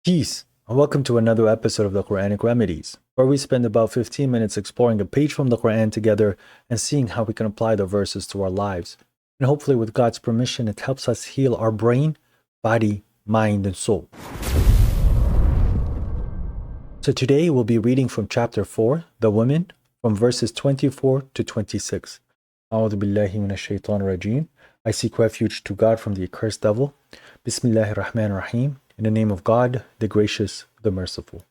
Peace, and welcome to another episode of the Quranic Remedies, where we spend about 15 minutes exploring a page from the Quran together and seeing how we can apply the verses to our lives. And hopefully, with God's permission, it helps us heal our brain, body, mind, and soul. So today we'll be reading from chapter 4, The Women, from verses 24 to 26. أعوذ بالله من الشيطان الرجيم. I seek refuge to God from the accursed devil. Bismillahir Rahmanir Rahim. In the name of God, the gracious, the merciful.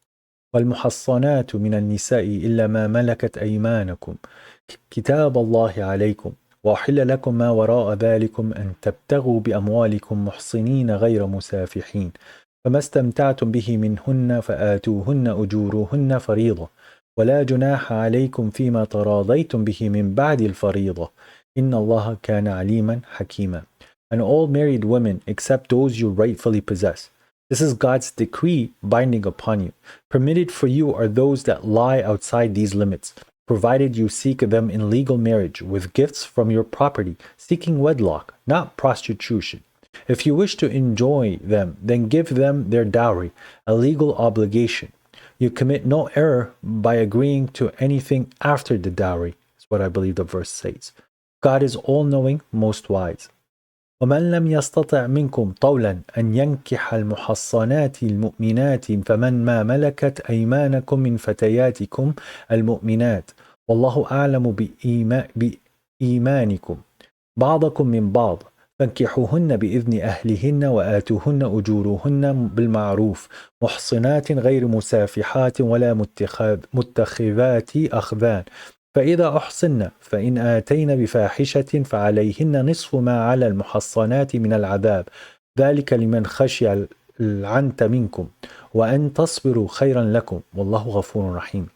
والمحصنات من النساء إلا ما ملكت أيمانكم كتاب الله عليكم وأحل لكم ما وراء ذلكم أن تبتغوا بأموالكم محصنين غير مسافحين فما استمتعتم به منهن فآتوهن أجورهن فريضة ولا جناح عليكم فيما تراضيتم به من بعد الفريضة إن الله كان عليما حكيما. And all married women except those you rightfully possess. This is God's decree binding upon you. Permitted for you are those that lie outside these limits, provided you seek them in legal marriage with gifts from your property, seeking wedlock, not prostitution. If you wish to enjoy them, then give them their dowry, a legal obligation. You commit no error by agreeing to anything after the dowry, is what I believe the verse says. God is all-knowing, most wise. ومن لم يستطع منكم طولا أن ينكح المحصنات المؤمنات فمن ما ملكت أيمانكم من فتياتكم المؤمنات والله أعلم بإيمانكم بعضكم من بعض فانكحوهن بإذن أهلهن وآتوهن أجورهن بالمعروف محصنات غير مسافحات ولا متخذات أخذان فإذا أحصن فإن آتين بفاحشة فعليهن نصف ما على المحصنات من العذاب ذلك لمن خشي العنت منكم وأن تصبروا خيرا لكم والله غفور رحيم.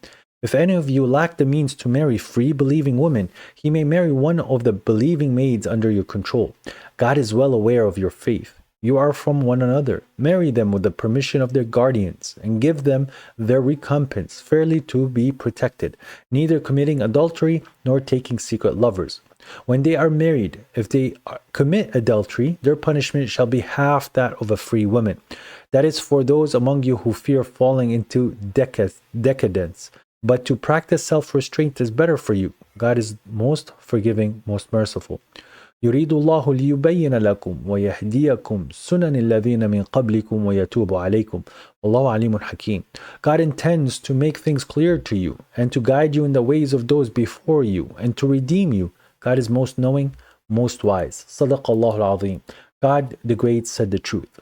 If any of you lack the means to marry free believing women, he may marry one of the believing maids under your control. God is well aware of your faith. You are from one another. Marry them with the permission of their guardians and give them their recompense fairly to be protected, neither committing adultery nor taking secret lovers. When they are married, if they commit adultery, their punishment shall be half that of a free woman. That is for those among you who fear falling into decadence. But to practice self-restraint is better for you. God is most forgiving, most merciful. يريد الله ليبين لكم ويهديكم سنن الذين من قبلكم ويتوب عليكم والله عليم حكيم. God intends to make things clear to you and to guide you in the ways of those before you and to redeem you. God is most knowing, most wise. صدق الله العظيم. God the Great said the truth.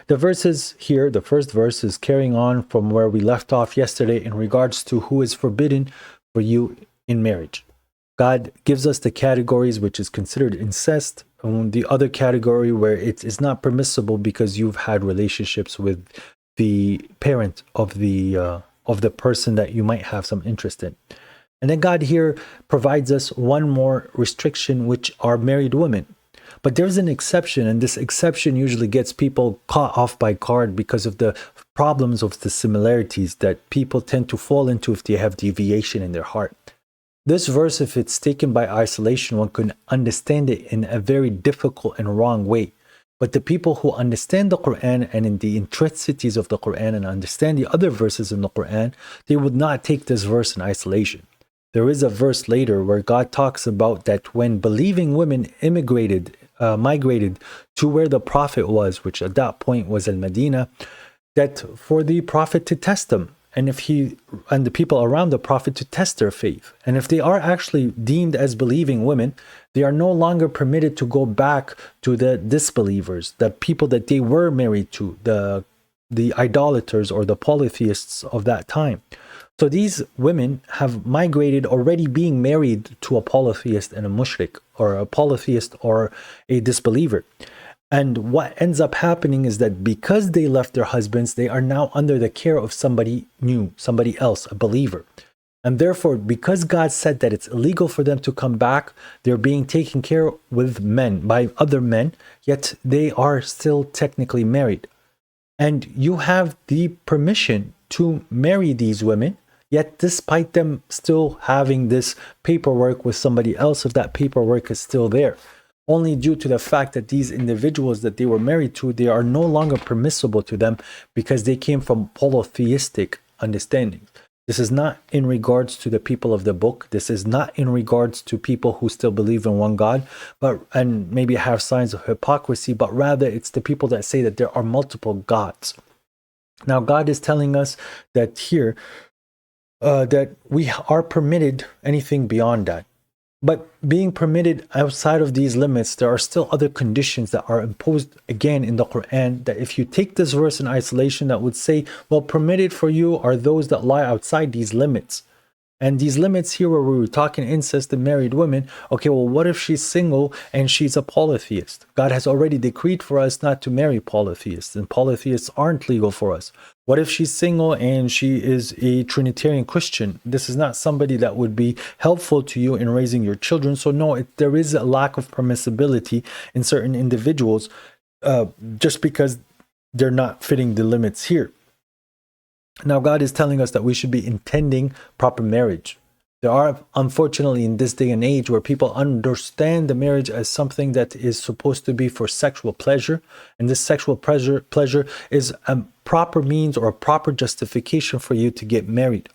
The verses here, the first verse is carrying on from where we left off yesterday in regards to who is forbidden for you in marriage. God gives us the categories which is considered incest, and the other category where it is not permissible because you've had relationships with the parent of the person that you might have some interest in. And then God here provides us one more restriction, which are married women. But there's an exception, and this exception usually gets people caught off by guard because of the problems of the similarities that people tend to fall into if they have deviation in their heart. This verse, if it's taken by isolation, one can understand it in a very difficult and wrong way. But the people who understand the Quran and in the intricacies of the Quran and understand the other verses in the Quran, they would not take this verse in isolation. There is a verse later where God talks about that when believing women migrated to where the Prophet was, which at that point was Al-Madinah, that for the Prophet to test them, and the people around the Prophet to test their faith. And if they are actually deemed as believing women, they are no longer permitted to go back to the disbelievers, the people that they were married to, the idolaters or the polytheists of that time. So these women have migrated already being married to a polytheist and a mushrik, or a polytheist or a disbeliever. And what ends up happening is that because they left their husbands, they are now under the care of somebody new, somebody else, a believer. And therefore, because God said that it's illegal for them to come back, they're being taken care of with men, by other men, yet they are still technically married. And you have the permission to marry these women, yet despite them still having this paperwork with somebody else, if that paperwork is still there. only due to the fact that these individuals that they were married to, they are no longer permissible to them because they came from polytheistic understanding. This is not in regards to the people of the book. This is not in regards to people who still believe in one God, but and maybe have signs of hypocrisy, but rather it's the people that say that there are multiple gods. Now, God is telling us that here that we are permitted anything beyond that. But being permitted outside of these limits, there are still other conditions that are imposed again in the Quran, that if you take this verse in isolation, that would say, well, permitted for you are those that lie outside these limits. And these limits here where we were talking incest and married women, okay, well, what if she's single and she's a polytheist? God has already decreed for us not to marry polytheists, and polytheists aren't legal for us. What if she's single and she is a Trinitarian Christian? This is not somebody that would be helpful to you in raising your children. So no, there is a lack of permissibility in certain individuals just because they're not fitting the limits here. Now, God is telling us that we should be intending proper marriage. There are, unfortunately, in this day and age where people understand the marriage as something that is supposed to be for sexual pleasure, and this sexual pleasure is a proper means or a proper justification for you to get married.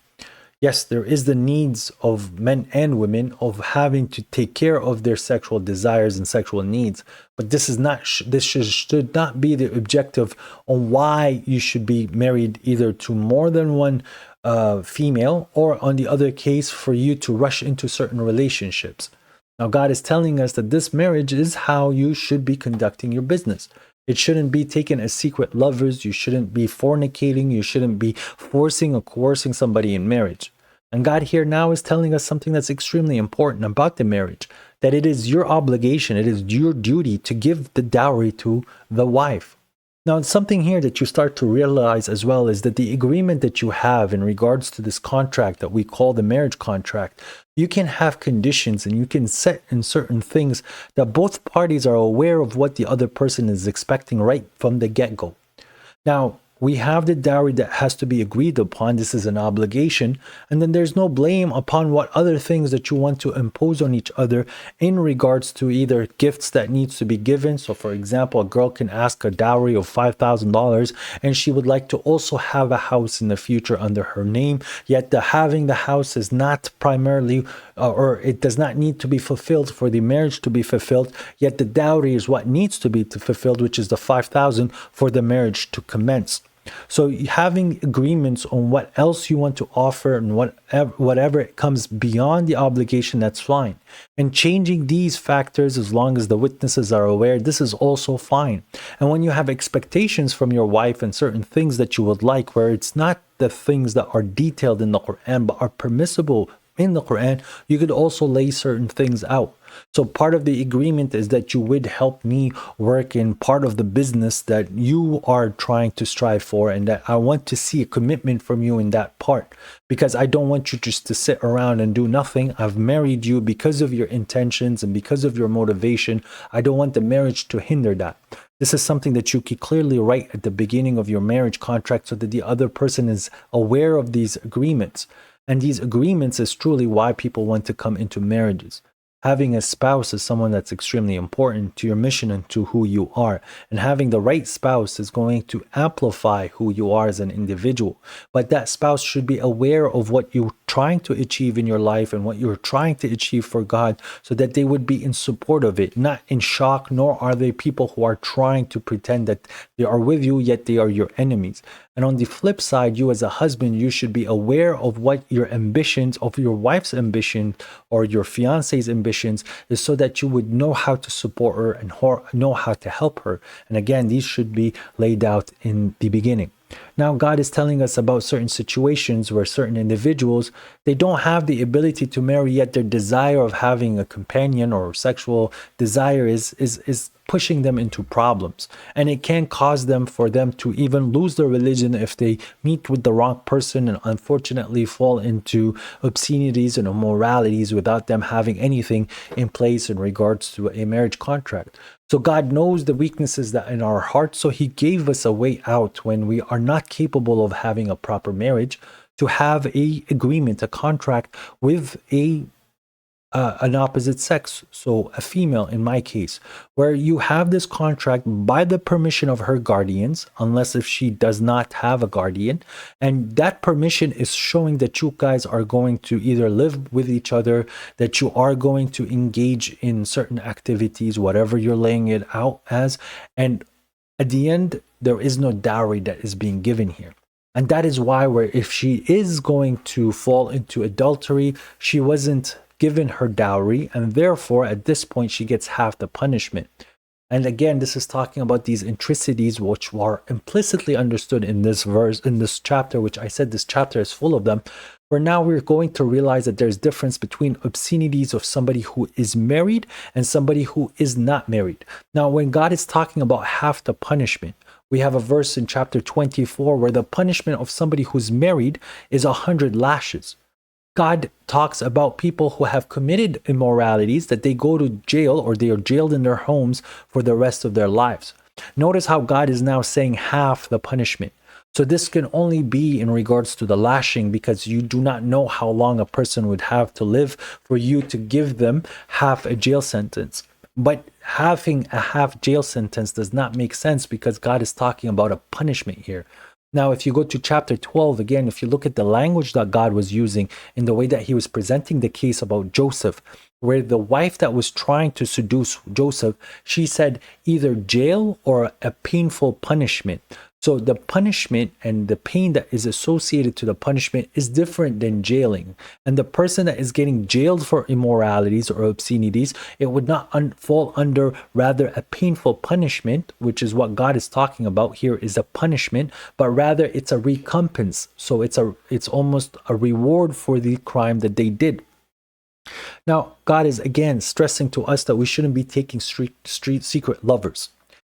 Yes, there is the needs of men and women of having to take care of their sexual desires and sexual needs, but this is not. This should not be the objective on why you should be married either to more than one female, or on the other case for you to rush into certain relationships. Now, God is telling us that this marriage is how you should be conducting your business. It shouldn't be taken as secret lovers. You shouldn't be fornicating. You shouldn't be forcing or coercing somebody in marriage. And God here now is telling us something that's extremely important about the marriage, that it is your obligation, it is your duty to give the dowry to the wife. Now, something here that you start to realize as well is that the agreement that you have in regards to this contract that we call the marriage contract, you can have conditions and you can set in certain things that both parties are aware of what the other person is expecting right from the get-go. Now, we have the dowry that has to be agreed upon. This is an obligation. And then there's no blame upon what other things that you want to impose on each other in regards to either gifts that needs to be given. So for example, a girl can ask a dowry of $5,000 and she would like to also have a house in the future under her name. Yet having the house is not primarily or it does not need to be fulfilled for the marriage to be fulfilled. Yet the dowry is what needs to be fulfilled, which is the $5,000 for the marriage to commence. So having agreements on what else you want to offer and whatever comes beyond the obligation, that's fine. And changing these factors as long as the witnesses are aware, this is also fine. And when you have expectations from your wife and certain things that you would like, where it's not the things that are detailed in the Quran but are permissible in the Quran, you could also lay certain things out. So part of the agreement is that you would help me work in part of the business that you are trying to strive for, and that I want to see a commitment from you in that part, because I don't want you just to sit around and do nothing. I've married you because of your intentions and because of your motivation. I don't want the marriage to hinder that. This is something that you can clearly write at the beginning of your marriage contract so that the other person is aware of these agreements. And these agreements is truly why people want to come into marriages. Having a spouse is someone that's extremely important to your mission and to who you are. And having the right spouse is going to amplify who you are as an individual. But that spouse should be aware of what you're trying to achieve in your life and what you're trying to achieve for God, so that they would be in support of it, not in shock, nor are they people who are trying to pretend that they are with you, yet they are your enemies. And on the flip side, you as a husband, you should be aware of what your ambitions, of your wife's ambition or your fiance's ambitions is, so that you would know how to support her and know how to help her. And again, these should be laid out in the beginning. Now, God is telling us about certain situations where certain individuals, they don't have the ability to marry, yet their desire of having a companion or sexual desire is pushing them into problems. And it can cause them for them to even lose their religion if they meet with the wrong person and unfortunately fall into obscenities and immoralities without them having anything in place in regards to a marriage contract. So God knows the weaknesses that in our hearts, so he gave us a way out when we are not capable of having a proper marriage, to have a agreement, a contract with a an opposite sex, so a female in my case, where you have this contract by the permission of her guardians, unless if she does not have a guardian, and that permission is showing that you guys are going to either live with each other, that you are going to engage in certain activities, whatever you're laying it out as, and at the end, there is no dowry that is being given here. And that is why, where if she is going to fall into adultery, she wasn't given her dowry, and therefore at this point she gets half the punishment. And again, this is talking about these intricacies which are implicitly understood in this verse, in this chapter, which I said this chapter is full of them. Where now we're going to realize that there's difference between obscenities of somebody who is married and somebody who is not married. Now, when God is talking about half the punishment, we have a verse in chapter 24 where the punishment of somebody who's married is 100 lashes. God talks about people who have committed immoralities, that they go to jail or they are jailed in their homes for the rest of their lives. Notice how God is now saying half the punishment. So this can only be in regards to the lashing, because you do not know how long a person would have to live for you to give them half a jail sentence. But having a half jail sentence does not make sense, because God is talking about a punishment here. Now, if you go to chapter 12, again, if you look at the language that God was using in the way that he was presenting the case about Joseph, where the wife that was trying to seduce Joseph, she said either jail or a painful punishment. So the punishment and the pain that is associated to the punishment is different than jailing. And the person that is getting jailed for immoralities or obscenities, it would not fall under rather a painful punishment, which is what God is talking about here, is a punishment, but rather it's a recompense. So it's almost a reward for the crime that they did. Now, God is again stressing to us that we shouldn't be taking street secret lovers.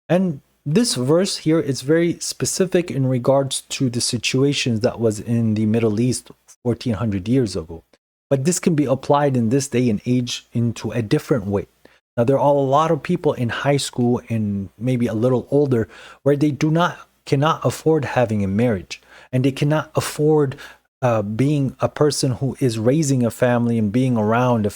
And this verse here is very specific in regards to the situations that was in the Middle East 1400 years ago. But this can be applied in this day and age into a different way. Now, there are a lot of people in high school and maybe a little older where they cannot afford having a marriage, and they cannot afford being a person who is raising a family and being around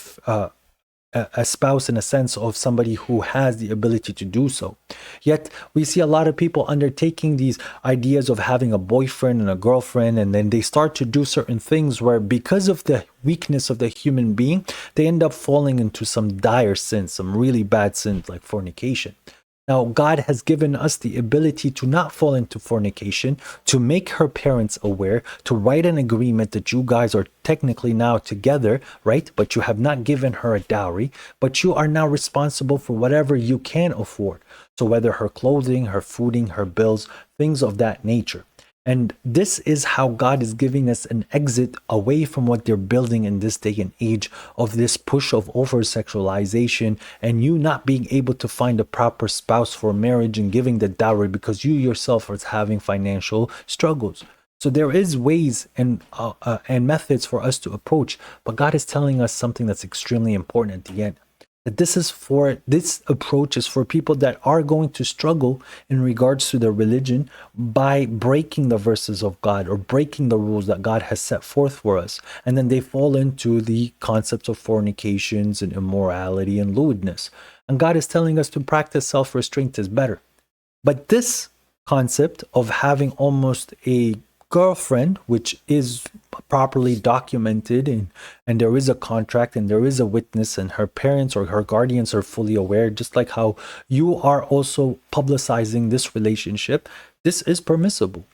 a spouse, in a sense of somebody who has the ability to do so. Yet we see a lot of people undertaking these ideas of having a boyfriend and a girlfriend, and then they start to do certain things where, because of the weakness of the human being, they end up falling into some dire sins, some really bad sins like fornication. Now, God has given us the ability to not fall into fornication, to make her parents aware, to write an agreement that you guys are technically now together, right? But you have not given her a dowry, but you are now responsible for whatever you can afford. So whether her clothing, her fooding, her bills, things of that nature. And this is how God is giving us an exit away from what they're building in this day and age of this push of over-sexualization and you not being able to find a proper spouse for marriage and giving the dowry because you yourself are having financial struggles. So there is ways and methods for us to approach, but God is telling us something that's extremely important at the end. That this approach is for people that are going to struggle in regards to their religion by breaking the verses of God or breaking the rules that God has set forth for us. And then they fall into the concepts of fornications and immorality and lewdness. And God is telling us to practice self-restraint is better. But this concept of having almost a girlfriend, which is properly documented and there is a contract and there is a witness and her parents or her guardians are fully aware, just like how you are also publicizing this relationship, this is permissible.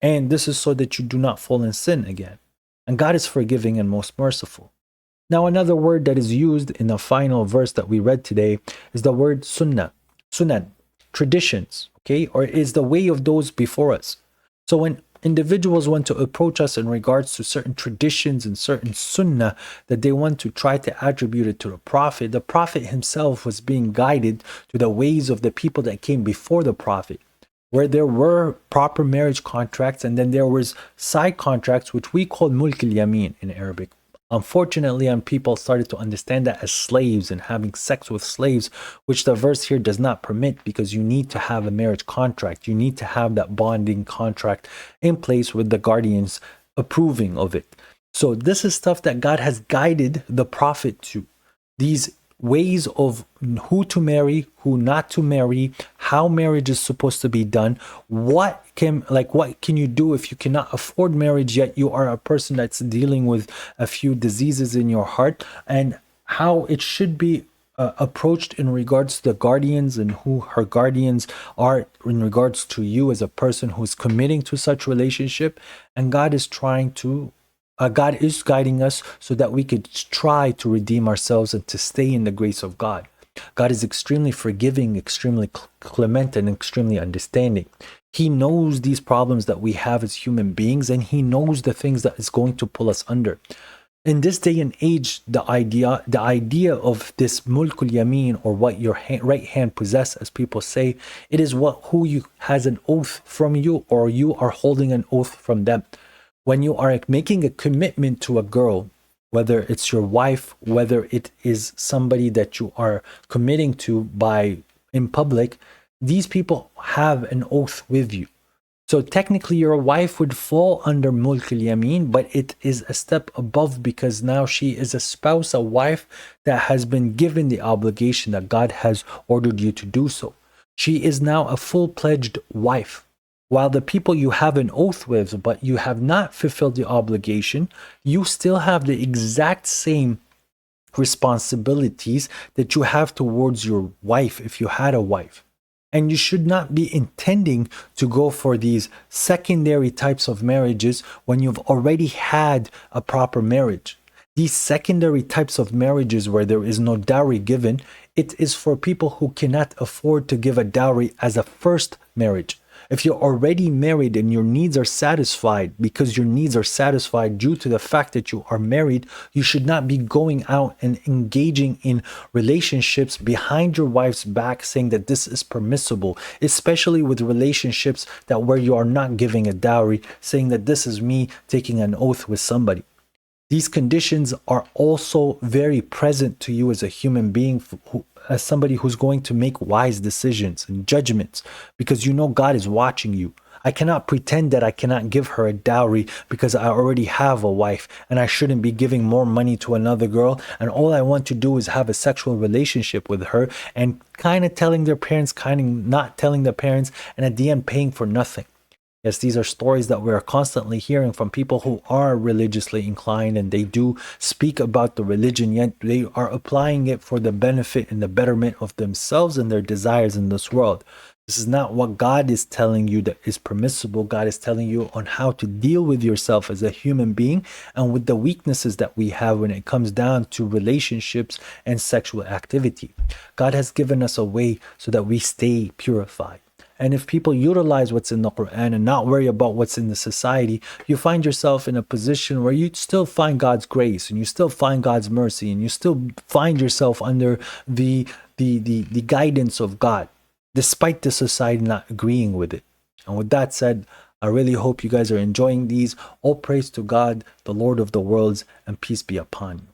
And this is so that you do not fall in sin again. And God is forgiving and most merciful. Now, another word that is used in the final verse that we read today is the word sunnah, sunan, traditions, okay, or is the way of those before us. So when individuals want to approach us in regards to certain traditions and certain sunnah that they want to try to attribute it to the Prophet himself was being guided to the ways of the people that came before the Prophet, where there were proper marriage contracts and then there was side contracts, which we call mulk al-yamin in Arabic. Unfortunately, people started to understand that as slaves and having sex with slaves, which the verse here does not permit, because you need to have a marriage contract. You need to have that bonding contract in place with the guardians approving of it. So this is stuff that God has guided the Prophet to. these ways of who to marry, who not to marry, how marriage is supposed to be done, what can you do if you cannot afford marriage yet you are a person that's dealing with a few diseases in your heart, and how it should be approached in regards to the guardians and who her guardians are in regards to you as a person who's committing to such relationship. And God is guiding us so that we could try to redeem ourselves and to stay in the grace of God. God is extremely forgiving, extremely clement, and extremely understanding. He knows these problems that we have as human beings, and he knows the things that is going to pull us under. In this day and age, the idea of this mulkul yameen, or what your right hand possess, as people say, it is who you has an oath from you, or you are holding an oath from them. When you are making a commitment to a girl, whether it's your wife, whether it is somebody that you are committing to in public, these people have an oath with you. So technically your wife would fall under mulk al-yamin, but it is a step above, because now she is a spouse, a wife that has been given the obligation that God has ordered you to do so. She is now a full-pledged wife. While the people you have an oath with, but you have not fulfilled the obligation, you still have the exact same responsibilities that you have towards your wife if you had a wife. And you should not be intending to go for these secondary types of marriages when you've already had a proper marriage. These secondary types of marriages where there is no dowry given, it is for people who cannot afford to give a dowry as a first marriage. If you're already married and your needs are satisfied, because your needs are satisfied due to the fact that you are married, you should not be going out and engaging in relationships behind your wife's back saying that this is permissible, especially with relationships that where you are not giving a dowry, saying that this is me taking an oath with somebody. These conditions are also very present to you as a human being, as somebody who's going to make wise decisions and judgments, because you know God is watching you. I cannot pretend that I cannot give her a dowry because I already have a wife, and I shouldn't be giving more money to another girl, and all I want to do is have a sexual relationship with her, and kind of telling their parents, kind of not telling their parents, and at the end paying for nothing. Yes, these are stories that we are constantly hearing from people who are religiously inclined, and they do speak about the religion, yet they are applying it for the benefit and the betterment of themselves and their desires in this world. This is not what God is telling you that is permissible. God is telling you on how to deal with yourself as a human being and with the weaknesses that we have when it comes down to relationships and sexual activity. God has given us a way so that we stay purified. And if people utilize what's in the Quran and not worry about what's in the society, you find yourself in a position where you still find God's grace and you still find God's mercy, and you still find yourself under the guidance of God, despite the society not agreeing with it. And with that said, I really hope you guys are enjoying these. All praise to God, the Lord of the worlds, and peace be upon you.